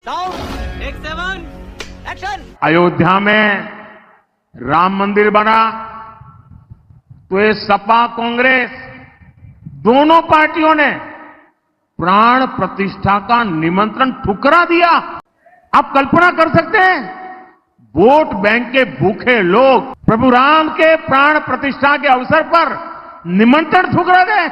Sound take 7 action. Ayodhya में राम मंदिर बना तो ये सपा कांग्रेस दोनों पार्टियों ने प्राण प्रतिष्ठा का निमंत्रण ठुकरा दिया। आप कल्पना कर सकते हैं, वोट बैंक के भूखे लोग प्रभु राम के प्राण प्रतिष्ठा के अवसर पर निमंत्रण ठुकरा गए।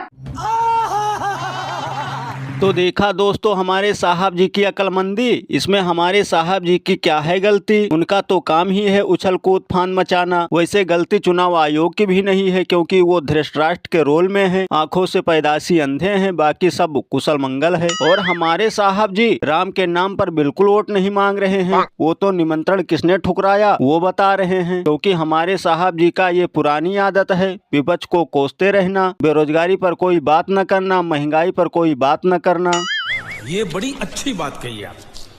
तो देखा दोस्तों हमारे साहब जी की अक्लमंदी। इसमें हमारे साहब जी की क्या है गलती? उनका तो काम ही है उछल कूद फान मचाना। वैसे गलती चुनाव आयोग की भी नहीं है, क्योंकि वो धृतराष्ट्र के रोल में है। आंखों से पैदाशी अंधे हैं, बाकी सब कुशल मंगल है। और हमारे साहब जी राम के नाम पर बिल्कुल वोट नहीं मांग रहे हैं। वो तो निमंत्रण किसने ठुकराया वो बता रहे हैं, क्योंकि हमारे साहब जी का ये पुरानी आदत है, विपक्ष को कोसते रहना, बेरोजगारी पर कोई बात न करना, महंगाई पर कोई बात न करना। ये बड़ी अच्छी बात कही आप।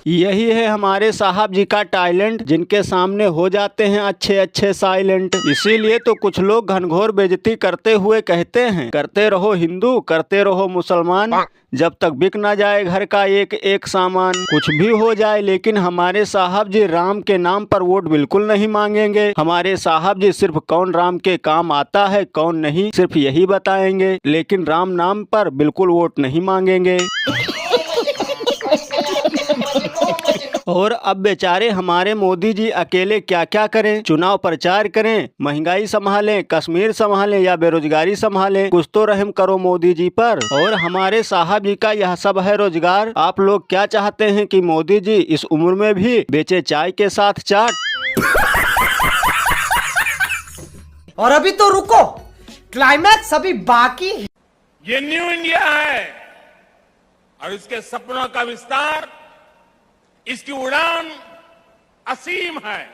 यही है हमारे साहब जी का टैलेंट, जिनके सामने हो जाते हैं अच्छे अच्छे साइलेंट। इसीलिए तो कुछ लोग घनघोर बेइज्जती करते हुए कहते हैं, करते रहो हिंदू करते रहो मुसलमान, जब तक बिक ना जाए घर का एक एक सामान। कुछ भी हो जाए, लेकिन हमारे साहब जी राम के नाम पर वोट बिल्कुल नहीं मांगेंगे। हमारे साहब जी सिर्फ कौन राम के काम आता है कौन नहीं, सिर्फ यही बताएंगे, लेकिन राम नाम पर बिल्कुल वोट नहीं मांगेंगे। और अब बेचारे हमारे मोदी जी अकेले क्या क्या करें? चुनाव प्रचार करें, महंगाई संभालें, कश्मीर संभालें या बेरोजगारी संभालें? कुछ तो रहम करो मोदी जी पर। और हमारे साहब जी का यह सब है रोजगार। आप लोग क्या चाहते हैं कि मोदी जी इस उम्र में भी बेचे चाय के साथ चाट? और अभी तो रुको, क्लाइमैक्स अभी बाकी है। ये न्यू इंडिया है और इसके सपनों का विस्तार, इसकी उड़ान असीम है,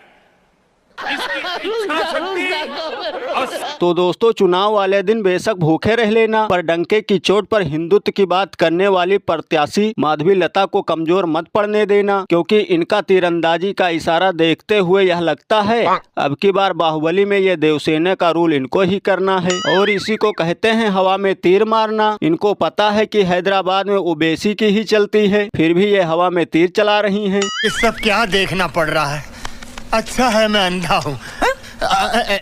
इसकी इच्छा शक्ति और... तो दोस्तों चुनाव वाले दिन बेशक भूखे रह लेना, पर डंके की चोट पर हिंदुत्व की बात करने वाली प्रत्याशी माधवी लता को कमजोर मत पड़ने देना, क्योंकि इनका तीरंदाजी का इशारा देखते हुए यह लगता है अब की बार बाहुबली में ये देवसेना का रूल इनको ही करना है। और इसी को कहते हैं हवा में तीर मारना। इनको पता है कि हैदराबाद में ओबीसी की ही चलती है, फिर भी ये हवा में तीर चला रही हैं। ये सब क्या देखना पड़ रहा है? अच्छा है मैं अंधा हूँ।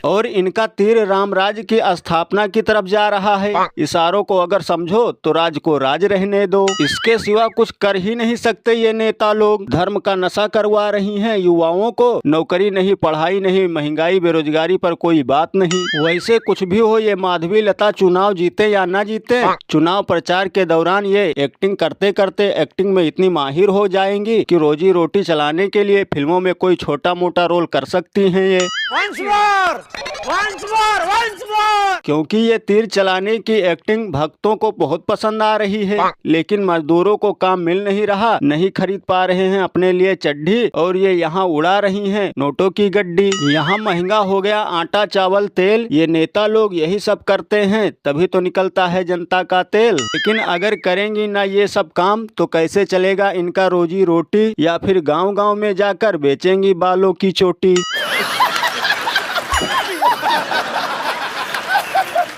और इनका तीर राम राज्य की स्थापना की तरफ जा रहा है। इशारों को अगर समझो तो राज को राज रहने दो, इसके सिवा कुछ कर ही नहीं सकते ये नेता लोग। धर्म का नशा करवा रही हैं युवाओं को, नौकरी नहीं, पढ़ाई नहीं, महंगाई बेरोजगारी पर कोई बात नहीं। वैसे कुछ भी हो, ये माधवी लता चुनाव जीते या ना जीते, चुनाव प्रचार के दौरान ये एक्टिंग करते करते एक्टिंग में इतनी माहिर हो जाएंगी कि रोजी रोटी चलाने के लिए फिल्मों में कोई छोटा मोटा रोल कर सकती हैं ये। Once more! क्योंकि ये तीर चलाने की एक्टिंग भक्तों को बहुत पसंद आ रही है, लेकिन मजदूरों को काम मिल नहीं रहा, नहीं खरीद पा रहे हैं अपने लिए चड्ढी, और ये यहाँ उड़ा रही हैं नोटों की गड्डी। यहाँ महंगा हो गया आटा चावल तेल। ये नेता लोग यही सब करते हैं, तभी तो निकलता है जनता का तेल। लेकिन अगर करेंगी ना ये सब काम तो कैसे चलेगा इनका रोजी रोटी? या फिर गाँव गाँव में जाकर बेचेंगी बालों की चोटी।